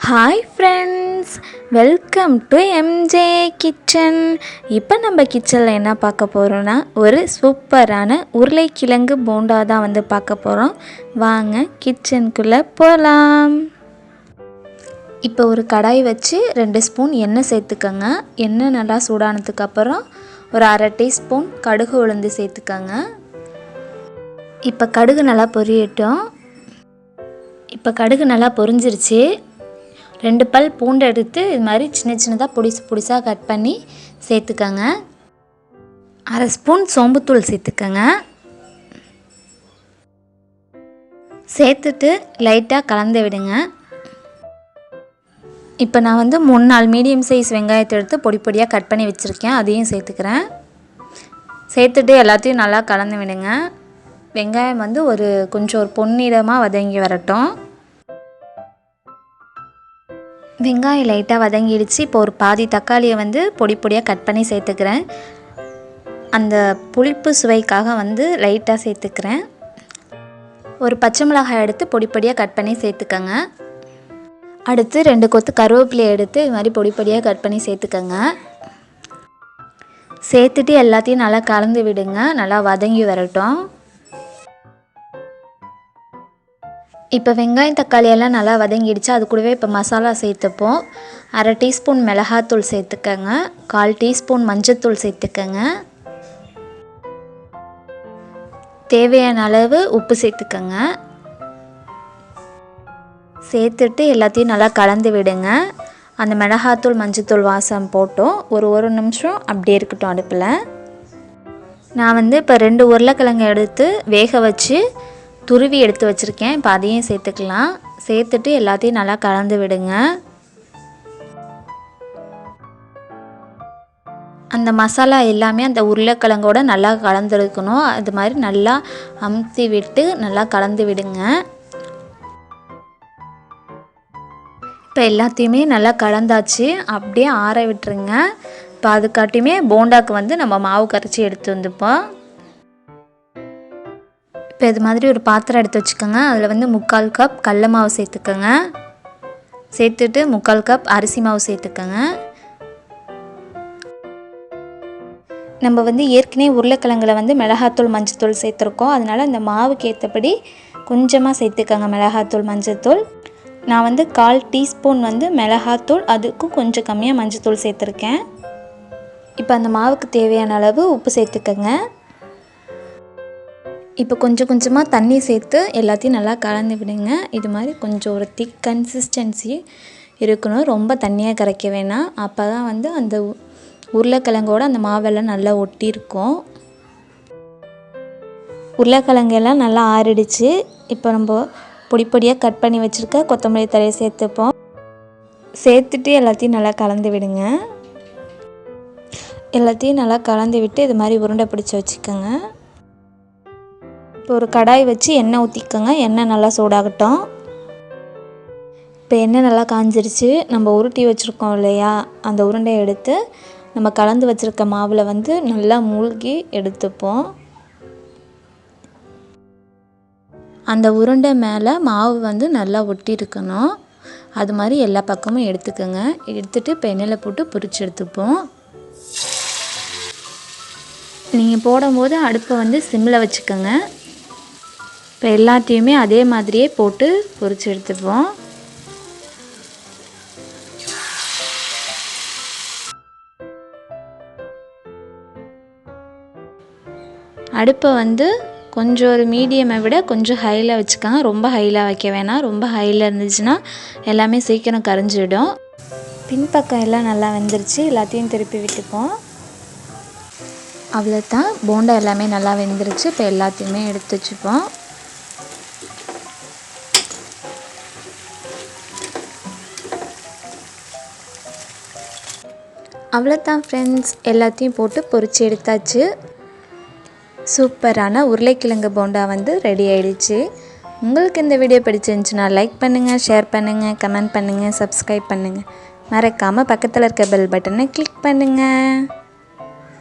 Hi friends, welcome to MJ kitchen. இப்போ நம்ம கிச்சனில் என்ன பார்க்க போகிறோன்னா ஒரு சூப்பரான உருளைக்கிழங்கு போண்டா தான் பார்க்க போகிறோம். வாங்க கிச்சனுக்குள்ளே போகலாம். இப்போ ஒரு கடாய் வச்சு 2 ஸ்பூன் எண்ணெய் சேர்த்துக்கோங்க. எண்ணெய் நல்லா சூடானதுக்கப்புறம் ஒரு அரை டீஸ்பூன் கடுகு உளுந்து சேர்த்துக்கோங்க. இப்போ கடுகு நல்லா பொரியட்டும். இப்போ கடுகு நல்லா பொரிஞ்சிருச்சு. 2 பல் பூண்டு எடுத்து இது மாதிரி சின்ன சின்னதாக பொடிசாக கட் பண்ணி சேர்த்துக்கோங்க. அரை ஸ்பூன் சோம்புத்தூள் சேர்த்துக்கோங்க. சேர்த்துட்டு லைட்டாக கலந்து விடுங்க. இப்போ நான் 3-4 மீடியம் சைஸ் வெங்காயத்தை எடுத்து பொடியாக கட் பண்ணி வச்சுருக்கேன், அதையும் சேர்த்துக்கிறேன். சேர்த்துட்டு எல்லாத்தையும் நல்லா கலந்து விடுங்க. வெங்காயம் கொஞ்சம் ஒரு பொன்னிறமாக வதங்கி வரட்டும். வெங்காயம் லைட்டாக வதங்கிடுச்சு. இப்போ ஒரு பாதி தக்காளியை பொடியாக கட் பண்ணி சேர்த்துக்கிறேன். அந்த புளிப்பு சுவைக்காக லைட்டாக சேர்த்துக்கிறேன். ஒரு பச்சை மிளகாய் எடுத்து பொடியாக கட் பண்ணி சேர்த்துக்கோங்க. அடுத்து 2 கொத்து கருவேப்பிலையை எடுத்து இது மாதிரி பொடியாக கட் பண்ணி சேர்த்துக்கோங்க. சேர்த்துட்டு எல்லாத்தையும் நல்லா கலந்து விடுங்க. நல்லா வதங்கி வரட்டும். இப்போ வெங்காயம் தக்காளி எல்லாம் நல்லா வதங்கிடுச்சு. அது கூடவே இப்போ மசாலா சேர்த்துப்போம். அரை டீஸ்பூன் மிளகாத்தூள் சேர்த்துக்கங்க. 1/4 டீஸ்பூன் மஞ்சத்தூள் சேர்த்துக்கங்க. தேவையான அளவு உப்பு சேர்த்துக்கங்க. சேர்த்துட்டு எல்லாத்தையும் நல்லா கலந்து விடுங்க. அந்த மிளகாத்தூள் மஞ்சத்தூள் வாசம் போட்டோம். ஒரு நிமிஷம் அப்படியே இருக்கட்டும் அடுப்பில். நான் இப்போ 2 உருளைக்கிழங்கு எடுத்து வேக வச்சு துருவி எடுத்து வச்சுருக்கேன். இப்போ அதையும் சேர்த்துக்கலாம். சேர்த்துட்டு எல்லாத்தையும் நல்லா கலந்து விடுங்க. அந்த மசாலா எல்லாமே அந்த உருளைக்கிழங்கோட நல்லா கலந்துருக்கணும். அது மாதிரி நல்லா அமுத்தி விட்டு நல்லா கலந்து விடுங்க. இப்போ எல்லாத்தையுமே நல்லா கலந்தாச்சு. அப்படியே ஆற விட்டுருங்க. இப்போ அதுக்காட்டியுமே போண்டாக்கு நம்ம மாவு கரைச்சி எடுத்து வந்துப்போம். இப்போ இது மாதிரி ஒரு பாத்திரம் எடுத்து வச்சுக்கோங்க. அதில் 3/4 கப் கடல மாவு சேர்த்துக்கோங்க. சேர்த்துட்டு 3/4 கப் அரிசி மாவு சேர்த்துக்கோங்க. நம்ம ஏற்கனவே உருளைக்கிழங்குல மிளகாத்தூள் மஞ்சத்தூள் சேர்த்துருக்கோம். அதனால் இந்த மாவுக்கு ஏற்றபடி கொஞ்சமாக சேர்த்துக்கோங்க மிளகாத்தூள் மஞ்சத்தூள். நான் 1/4 டீஸ்பூன் மிளகாத்தூள், அதுக்கும் கொஞ்சம் கம்மியாக மஞ்சத்தூள் சேர்த்துருக்கேன். இப்போ அந்த மாவுக்கு தேவையான அளவு உப்பு சேர்த்துக்கோங்க. இப்போ கொஞ்சமாக தண்ணி சேர்த்து எல்லாத்தையும் நல்லா கலந்து விடுங்க. இது மாதிரி கொஞ்சம் ஒரு திக் கன்சிஸ்டன்சி இருக்கணும். ரொம்ப தண்ணியாக கரைக்க வேணாம். அப்போ தான் அந்த உருளைக்கிழங்கோட அந்த மாவெல்லாம் நல்லா ஒட்டி இருக்கும். உருளைக்கிழங்கெல்லாம் நல்லா ஆறிடுச்சு. இப்போ நம்ம பொடியாக கட் பண்ணி வச்சுருக்க கொத்தமல்லி தழையை சேர்த்துப்போம். சேர்த்துட்டு எல்லாத்தையும் நல்லா கலந்து விடுங்க. எல்லாத்தையும் நல்லா கலந்து விட்டு இது மாதிரி உருண்டை பிடிச்சி வச்சுக்கோங்க. இப்போ ஒரு கடாய் வச்சு எண்ணெய் ஊற்றிக்கோங்க. எண்ணெய் நல்லா சூடாகட்டும். இப்போ எண்ணெய் நல்லா காஞ்சிருச்சு. நம்ம உருட்டி வச்சுருக்கோம் இல்லையா, அந்த உருண்டையை எடுத்து நம்ம கலந்து வச்சுருக்க மாவில் நல்லா மூழ்கி எடுத்துப்போம். அந்த உருண்டை மேலே மாவு நல்லா ஒட்டி இருக்கணும். அது மாதிரி எல்லா பக்கமும் எடுத்துக்கோங்க. எடுத்துகிட்டு இப்போ எண்ணெயில் போட்டு பொரிச்சு எடுத்துப்போம். நீங்கள் போடும்போது அடுப்பை சிம்மில் வச்சுக்கோங்க. இப்போ எல்லாத்தையுமே அதே மாதிரியே போட்டு பொரிச்சு எடுத்துப்போம். அடுப்பை கொஞ்சம் ஒரு மீடியமை விட கொஞ்சம் ஹையில் வச்சுக்கோங்க. ரொம்ப ஹையில் வைக்க வேணாம். ரொம்ப ஹையில் இருந்துச்சுன்னா எல்லாமே சீக்கிரம் கரைஞ்சிடும். பின்பக்கம் எல்லாம் நல்லா வெந்துருச்சு. எல்லாத்தையும் திருப்பி விட்டுப்போம். அவ்வளோதான், போண்டா எல்லாமே நல்லா வெந்துருச்சு. இப்போ எல்லாத்தையுமே எடுத்து வச்சுப்போம். அவ்வளோதான் ஃப்ரெண்ட்ஸ், எல்லாத்தையும் போட்டு பொரிச்சு எடுத்தாச்சு. சூப்பரான உருளைக்கிழங்கு போண்டா ரெடி ஆகிடுச்சு. உங்களுக்கு இந்த வீடியோ பிடிச்சிருந்துச்சுன்னா லைக் பண்ணுங்கள், ஷேர் பண்ணுங்கள், கமெண்ட் பண்ணுங்கள், சப்ஸ்கிரைப் பண்ணுங்கள். மறக்காமல் பக்கத்தில் இருக்க பெல் பட்டனை கிளிக் பண்ணுங்கள்.